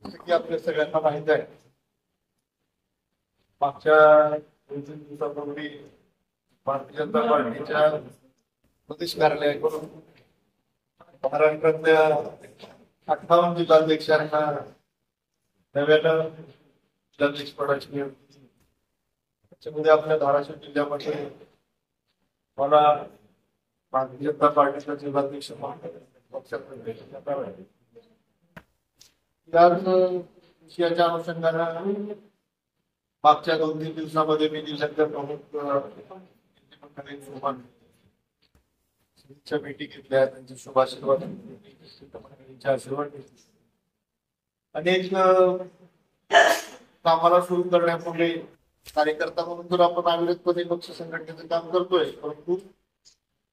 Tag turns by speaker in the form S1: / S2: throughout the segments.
S1: जसं की आपल्या सगळ्यांना माहित आहे, मागच्या 2-3 दिवसापूर्वी भारतीय जनता पार्टीच्या प्रदेश कार्यालयाकडून महाराष्ट्रातल्या 58 जिल्हाध्यक्षांना नव्यानं जिल्हाध्यक्षपदाची नियुक्ती झाली. त्याच्यामध्ये आपल्या धाराशिव जिल्ह्यामध्ये मला भारतीय जनता पार्टीचा जिल्हाध्यक्ष म्हणून पक्षात प्रवेश करण्यात आला. याच विषयाच्या अनुषंगाने मागच्या 2-3 दिवसामध्ये मी जिल्ह्यातल्या प्रमुख भेटी घेतल्या, त्यांचे शुभाशीर्वाद आशीर्वाद घेतले. अनेक कामाला सुरू करण्यापूर्वी कार्यकर्ता म्हणून तर आपण अविरतपणे पक्ष संघटनेचं काम करतोय, परंतु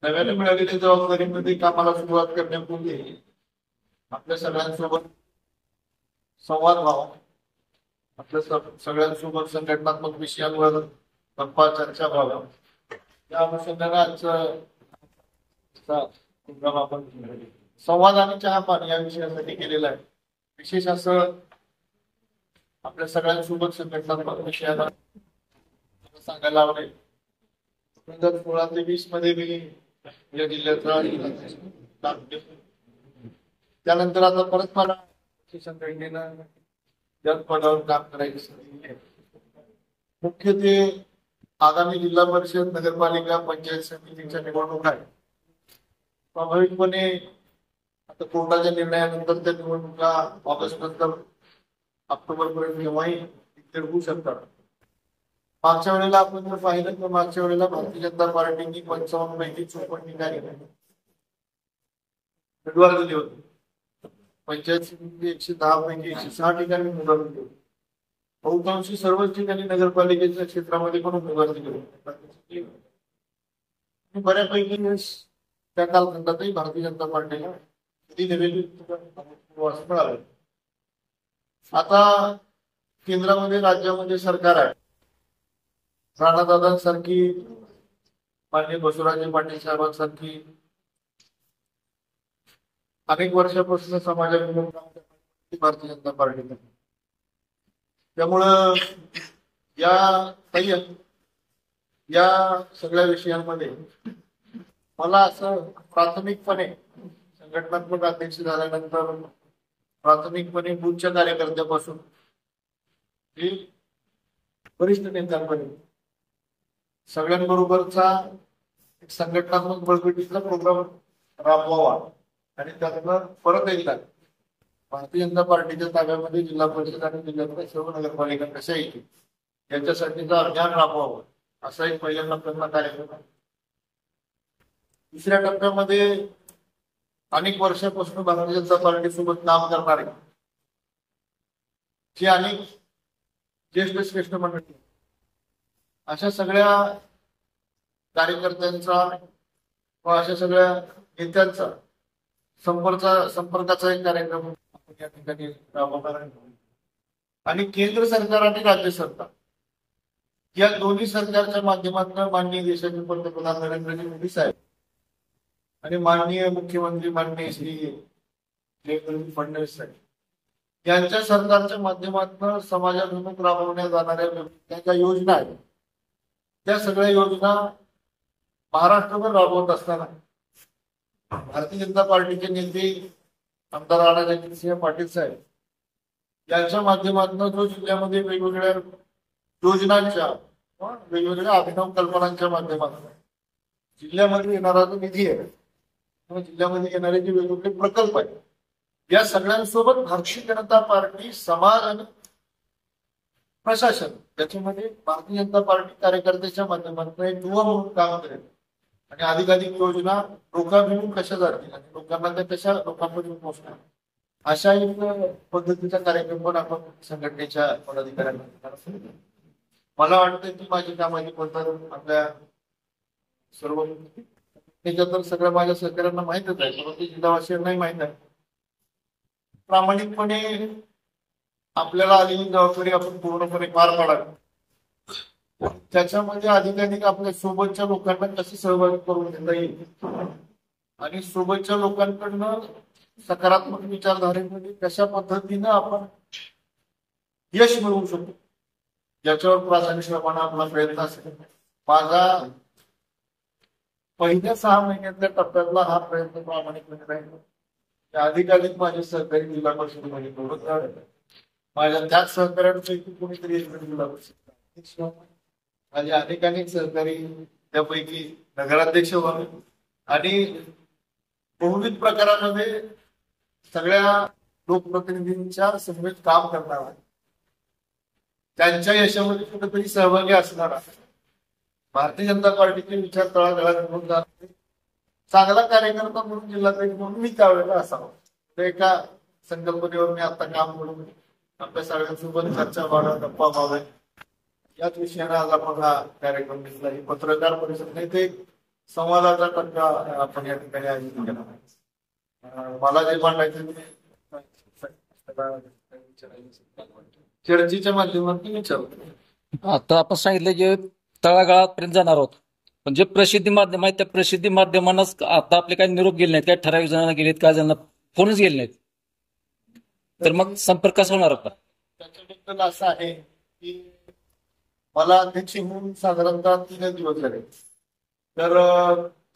S1: नव्याने मिळालेल्या जबाबदारीमध्ये कामाला सुरुवात करण्यापूर्वी आपल्या सगळ्यांसोबत संवाद व्हावा, आपल्या सगळ्यांसोबत संघटनात्मक विषयांवर गप्पा चर्चा व्हाव्या. या अनुषंगाने आजचा प्रोग्राम आपण संवाद आणि चहा पाणी या विषयासाठी केलेला आहे. विशेष असं आपल्या सगळ्यांसोबत संघटनात्मक विषयाला सांगायला आवडेल. 2016 ते 20 मध्ये मी या जिल्ह्याचा काम केलं. त्यानंतर आता परत मला संघटनेनं त्याच पदावर काम करायची संधी आहे. मुख्य ते आगामी जिल्हा परिषद, नगरपालिका, पंचायत समितीच्या निवडणूक आहे. स्वाभाविकपणे आता कोर्टाच्या निर्णयानंतर त्या निवडणुका ऑगस्ट नंतर ऑक्टोबर पर्यंत केव्हाही डिक्लेअर होऊ शकतात. मागच्या वेळेला आपण जर पाहिलं तर मागच्या वेळेला भारतीय जनता पार्टीने 55 पैकी 54 ठिकाणी उमेदवार दिले होते. पंचायत समिती 110 पैकी 106 ठिकाणी उमेदवार दिले होते. बहुतांशी सर्वच ठिकाणी नगरपालिकेच्या क्षेत्रामध्ये पण उमेदवार दिले होते. बऱ्यापैकी त्या कालखंडातही भारतीय जनता पार्टीला मिळालं. आता केंद्रामध्ये राज्यामध्ये सरकार आहे. राणादादांसारखी, माननीय बसवराज पाटील साहेबांसारखी अनेक वर्षापासून समाजाविरोधात भारतीय जनता पार्टी. त्यामुळं या सगळ्या विषयांमध्ये मला असं प्राथमिकपणे संघटनात्मक अध्यक्ष झाल्यानंतर प्राथमिकपणे बूथच्या कार्यकर्त्यापासून वरिष्ठ नेत्यांपर्यंत सगळ्यांबरोबरचा एक संघटनात्मक बळकटीचा प्रोग्राम राबवावा आणि त्यातनं परत एकदा भारतीय जनता पार्टीच्या ताब्यामध्ये जिल्हा परिषद आणि जिल्ह्यातल्या सर्व नगरपालिका कशा येतील याच्यासाठीचा अभियान राबवावं असा एक पहिल्या टप्प्यातला कार्यक्रम आहे. दुसऱ्या टप्प्यामध्ये अनेक वर्षापासून भारतीय जनता पार्टी सोबत काम करणारे जे अनेक ज्येष्ठ श्रेष्ठ मंडळी अशा सगळ्या कार्यकर्त्यांचा व अशा सगळ्या नेत्यांचा संपर्काचा एक कार्यक्रम आपण या ठिकाणी राबवणार आहे. आणि केंद्र सरकार आणि राज्य सरकार या दोन्ही सरकारच्या माध्यमातून माननीय देशाचे पंतप्रधान नरेंद्रजी मोदी साहेब आणि माननीय मुख्यमंत्री माननीय श्री देवेंद्र फडणवीस साहेब यांच्या सरकारच्या माध्यमातून समाजाभिमुख राबवण्यात जाणाऱ्या ज्या योजना आहेत त्या सगळ्या योजना महाराष्ट्रभर राबवत असताना भारतीय जनता पार्टीचे नेते आमदार राणाजगजितसिंह पाटील साहेब यांच्या माध्यमातून जो जिल्ह्यामध्ये वेगवेगळ्या योजनांच्या वेगवेगळ्या अभिनव कल्पनांच्या माध्यमातून जिल्ह्यामध्ये येणारा जो निधी आहे किंवा जिल्ह्यामध्ये येणारे जे वेगवेगळे प्रकल्प आहेत या सगळ्यांसोबत भारतीय जनता पार्टी, समाज आणि प्रशासन याच्यामध्ये भारतीय जनता पार्टी कार्यकर्त्याच्या माध्यमातून एक दुवा म्हणून काम करेल आणि अधिकाधिक योजना लोकांभिमुख कशा जातील आणि लोकांना त्या कशा लोकांपर्यंत पोहोचणार अशा एक पद्धतीचा कार्यक्रम पण आपण संघटनेच्या पदाधिकाऱ्यांना. मला वाटतं की माझी कामाची पद्धत आपल्या सर्व तर सगळ्या माझ्या सहकाऱ्यांना माहितच आहे, परंतु जिल्हावासियांनाही माहित आहे. प्रामाणिकपणे आपल्याला आलेली जबाबदारी आपण पूर्णपणे पार पाडावी. त्याच्यामध्ये अधिकाधिक आपल्या सोबतच्या लोकांना कसे सहभागी करून घेता येईल आणि सोबतच्या लोकांकडनं सकारात्मक विचारधारेमध्ये कशा पद्धतीनं आपण यश मिळवू शकतो, ज्याच्यावर प्राधान्यपणे आपला प्रयत्न असेल. माझा पहिल्या 6 महिन्यातल्या टप्प्यातला हा प्रयत्न प्रामाणिकपणे राहील. अधिकाधिक माझे सहकारी जिल्हा परिषदेमध्ये निवडून द्यावे, माझ्या त्याच सहकार्यांपैकी कोणीतरी जिल्हा परिषद, माझे अनेक सहकारी त्यापैकी नगराध्यक्ष व्हावे आणि बहुविध प्रकारामध्ये सगळ्या लोकप्रतिनिधींच्या समवेत काम करणार, त्यांच्या यशामध्ये कुठेतरी सहभागी असणारा, भारतीय जनता पार्टीचे विचार तळागाळात घेऊन जाणार चांगला कार्यकर्ता म्हणून जिल्हाध्यक्ष म्हणून मी त्यावेळेला असावं. एका संकल्पनेवर मी आता काम करून आपल्या सगळ्यांसोबत चर्चा व्हाव्या, गप्पा व्हाव्या, याच विषयाने आज आपण हा कार्यक्रम घेतला. ही पत्रकार परिषद नाही, ते संवादाचा टप्पा आपण या ठिकाणी आयोजित केला. मला जे मांडायचं चर्चेच्या माध्यमातून विचारतो.
S2: आता आपण सांगितलं जे तळागाळापर्यंत जाणार आहोत, पण जे प्रसिद्धी माध्यम आहेत त्या प्रसिद्धी माध्यमांनाच आता आपले काही निरोप गेले नाहीत, काही ठराविक जणांना गेलेत, काही जणांना फोनच गेले नाहीत, तर मग संपर्क कसा होणार होता?
S1: त्याच्याबद्दल असं आहे की मला अध्यक्ष होऊन साधारणतः 3 दिवस झाले. तर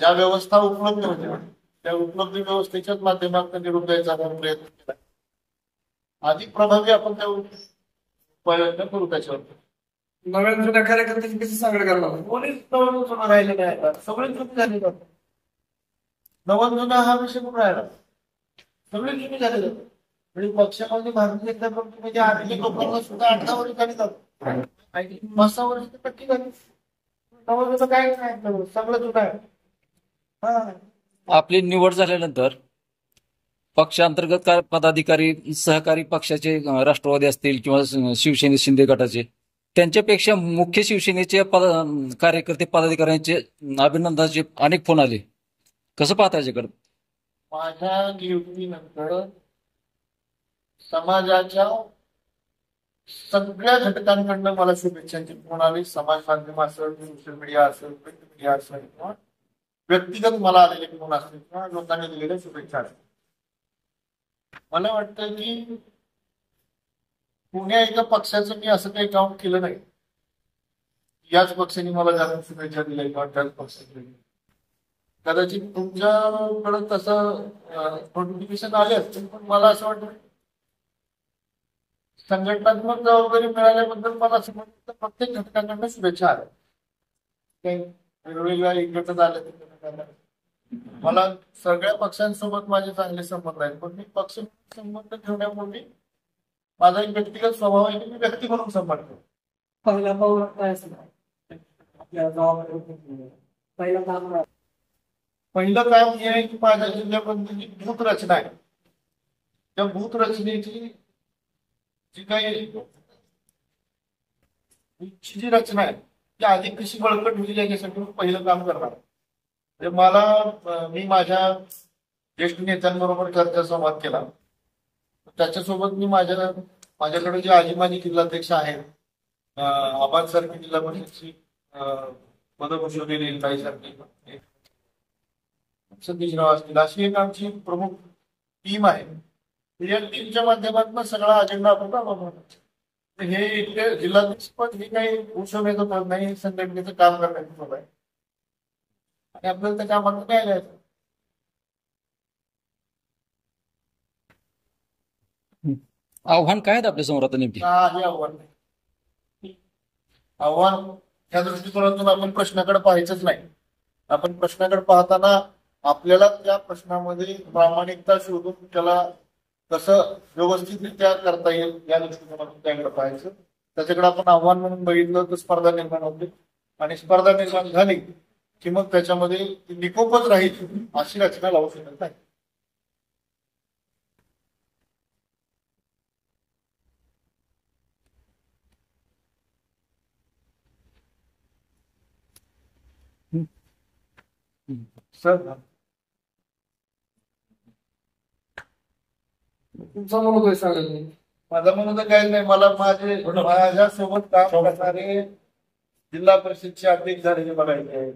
S1: ज्या व्यवस्था उपलब्ध होत्या त्या उपलब्ध व्यवस्थेच्याच माध्यमातून निरोप द्यायचा आपण प्रयत्न केला. अधिक प्रभावी आपण त्या प्रयत्न करू. त्याच्यावर
S3: नव्या जुन्या कार्यकर्त्यांची कशी सांगड करणार?
S1: कोणीच नवं जुनं राहिलं नाही, सगळे जुने झाले जातात. नवं जुना हा विषय कुठं राहिला, सगळे जुने झाले जातात. म्हणजे पक्षामध्ये भारतीय जनता पक्षामध्ये आलेल्या लोकांना सुद्धा 18 वर्ष झाली जातात, 5-6 वर्ष पट्टी झाली. नवं जुनं काय नाही, सगळं जुनं आहे.
S2: आपली निवड झाल्यानंतर पक्षांतर्गत पदाधिकारी सहकारी पक्षाचे राष्ट्रवादी असतील किंवा शिवसेने शिंदे गटाचे, त्यांच्यापेक्षा मुख्य शिवसेनेचे कार्यकर्ते पदाधिकाऱ्यांचे अभिनंदनाचे अनेक फोन आले. कसं पाहता याच्याकडे?
S1: माझ्या नियुक्तीनंतर समाजाच्या सगळ्या घटकांकडनं मला शुभेच्छांची फोन आली. समाज माध्यम असेल, सोशल मीडिया असेल, प्रिंट मीडिया असेल किंवा व्यक्तिगत मला आलेले फोन असतील किंवा लोकांनी दिलेल्या शुभेच्छा असतील. मला वाटतं की पुण्या एका पक्षाचं मी असं काही काम केलं नाही, याच पक्षाने मला जास्त शुभेच्छा दिल्या किंवा त्याच पक्षाने. कदाचित तुमच्याकडे तसं नोटिफिकेशन आले असतील, पण मला असं वाटतं संघटनात्मक जबाबदारी मिळाल्याबद्दल मला असं वाटतं प्रत्येक घटकांकडून शुभेच्छा आल्या. काही वेगवेगळ्या एकत्र आल्या, मला सगळ्या पक्षांसोबत माझे चांगले संबंध आहेत, पण मी पक्ष संबंध ठेवण्यापूर्वी माझा एक व्यक्तिगत स्वभाव आहे की मी व्यक्ती म्हणून संबंध ठेवतो.
S3: पहिला पाऊल काय असं आपल्या
S1: पहिलं काम हे आहे की माझ्या जिल्ह्यामध्ये बूथ रचना आहे, त्या बूथ रचनेची जी काही जी रचना आहे ती अधिक कशी बळकट होईल याच्यासाठी मी पहिलं काम करणार. मी माझ्या ज्येष्ठ नेत्यांबरोबर चर्चा संवाद केला. त्याच्यासोबत मी माझ्याकडे जे आजी माजी जिल्हाध्यक्ष आहेत, आबाद सारखी जिल्हा परिषदची पदभूषवलेली सारखी सतीशराव असतील, अशी एक आमची प्रमुख टीम आहे. या टीमच्या माध्यमातून सगळा अजेंडा आपण राबवणार. हे इथले जिल्हाध्यक्ष पद हे काही भूषवण्याचं पद नाही, संघटनेचं काम करण्याचं पद आहे आणि आपल्याला त्या कामात काय घ्यायचं.
S2: आव्हान काय आहेत आपल्या समोर आता नेमकी?
S1: काही आव्हान नाही. आव्हान या दृष्टिकोनातून आपण प्रश्नाकडे पाहायचंच नाही. आपण प्रश्नाकडे पाहताना आपल्याला त्या प्रश्नामध्ये प्रामाणिकता शोधून त्याला कसं व्यवस्थितरित्या करता येईल या दृष्टिकोनातून त्याकडे पाहायचं. त्याच्याकडे आपण आव्हान म्हणून बघितलं तर स्पर्धा निर्माण होते आणि स्पर्धा निर्माण झाली की मग त्याच्यामध्ये निकोपच राहील अशी रचना लावू शकत नाही. सर
S3: तुमचा मनोदय सांगेल मी.
S1: माझा म्हणून तर काही नाही. मला माझ्यासोबत काम करणारे जिल्हा परिषदचे अध्यक्ष झालेले बघायचे,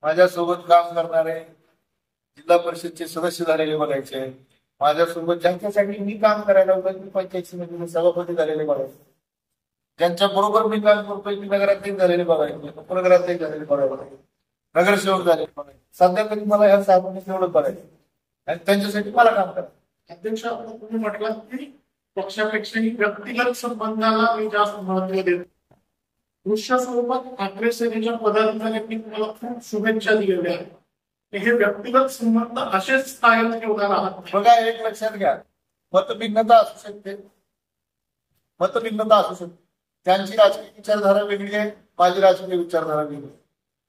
S1: माझ्यासोबत काम करणारे जिल्हा परिषदचे सदस्य झालेले बघायचे, माझ्यासोबत ज्यांच्यासाठी मी काम करायला होतं मी पंचायत समितीचे सभापती झालेले बघायचे. ज्यांच्या बरोबर मी काम करतोय की नगराध्यक्ष झालेले बघायचे, उपनगराध्यक्ष झालेले बघायचे, नगरसेवक झालेले बघायचे, सध्या तरी मला ह्या 7 महिने एवढं बघायचं आणि त्यांच्यासाठी मला काम करायचं.
S4: अध्यक्ष, आता तुम्ही म्हटलं की पक्षापेक्षाही व्यक्तिगत संबंधाला मी जास्त महत्व देतो. दृश्यासोबत ठाकरे सेनेच्या पदाधिकाऱ्यांनी तुम्हाला खूप शुभेच्छा दिलेल्या आहेत. हे व्यक्तिगत संबंध असेच कायम ठेवणार आहात?
S1: बघा, एक लक्षात घ्या, मतभिन्नता असू शकते, त्यांची राजकीय विचारधारा वेगळी आहे, माझी राजकीय विचारधारा वेगळी आहे.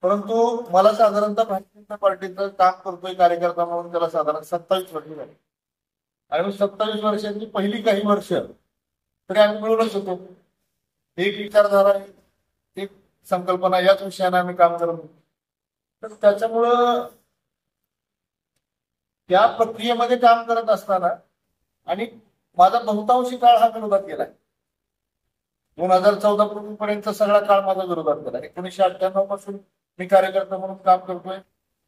S1: परंतु मला साधारणतः भारतीय जनता पार्टीचं काम करतोय कार्यकर्ता म्हणून त्याला साधारण 27 वर्ष झाली आणि 27 वर्षांची पहिली काही वर्ष तरी आम्ही मिळूनच होतो. एक विचारधारा, एक संकल्पना, याच विषयाने आम्ही काम करत होतो. तर त्याच्यामुळं त्या प्रक्रियेमध्ये काम करत असताना आणि माझा बहुतांशी काळ हा विरोधात गेलाय. 2014 पूर्वीपर्यंत सगळा काळ माझा विरोधात गेला. 1998 पासून मी कार्यकर्ता म्हणून काम करतोय.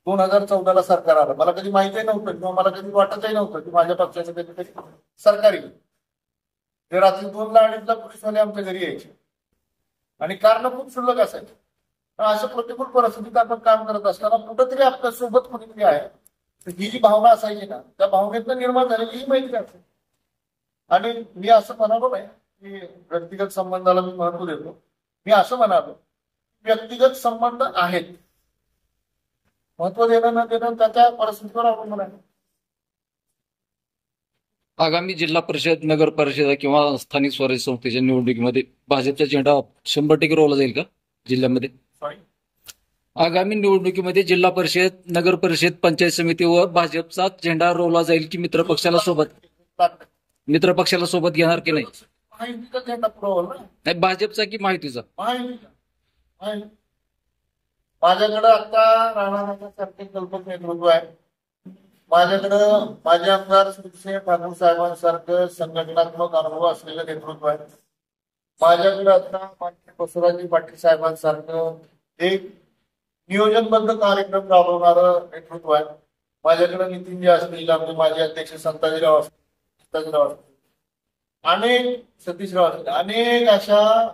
S1: 2014ला सरकार आलं. मला कधी माहितीही नव्हतं किंवा मला कधी वाटतही नव्हतं की माझ्या पक्षाचं कधीतरी सरकार येईल. ते रात्री 2ला 2:30ला पोलिसवाले आमच्या घरी यायचे आणि कारण खूप क्षुल्लक असायचे. पण अशा प्रतिकूल परिस्थितीत आपण काम करत असताना कुठंतरी आपल्या सोबत कोणीतरी आहे, तर ही जी भावना असायची ना, त्या भावनेतनं निर्माण झालेली ही माहिती असते. आणि मी असं म्हणालो नाही की व्यक्तिगत संबंधाला मी महत्व देतो. मी असं म्हणालो, व्यक्तिगत संबंध आहेत, महत्व देणं न देणं त्याच्या परिस्थितीवर अवलंबून आहे.
S2: आगामी जिल्हा परिषद, नगर परिषद किंवा स्थानिक स्वराज्य संस्थेच्या निवडणुकीमध्ये भाजपचा झेंडा 100% रोवला जाईल का जिल्ह्यामध्ये? आगामी निवडणुकीमध्ये जिल्हा परिषद, नगर परिषद, पंचायत समितीवर भाजपचा झेंडा रोवला जाईल की मित्र पक्षाला सोबत घेणार की नाही?
S1: माहितीचा झेंडा पुरवला
S2: नाही, भाजपचा की माहितीचा?
S1: माझ्याकडे आता राणासारखे कल्पक नेतृत्व आहे. माझ्याकडं माझे आमदार श्री ठाकूर साहेबांसारखं संघटनात्मक अनुभव असलेलं नेतृत्व आहे. माझ्याकडे आता माननीय बसवराजी पाटील साहेबांसारखं एक नियोजनबद्ध कार्यक्रम राबवणारं नेतृत्व आहे. माझ्याकडे नितीनजी असतील, आमचे माजी अध्यक्ष संताजीराव असतील, अनेक सतीशराव असतील, अनेक अशा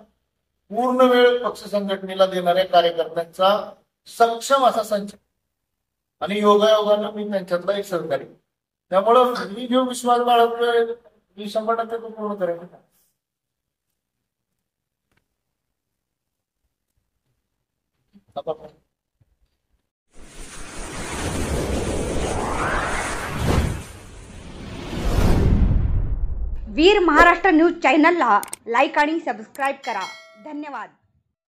S1: पूर्ण वेळ पक्ष संघटनेला देणाऱ्या कार्यकर्त्यांचा सक्षम असा संच आणि योगायोगानं मी त्यांच्यातला एक सहकारी. त्यामुळं मी जो विश्वास बाळगतोय मी 100% तो पूर्ण करेन.
S5: वीर महाराष्ट्र न्यूज चॅनलला लाईक आणि सबस्क्राईब करा. धन्यवाद.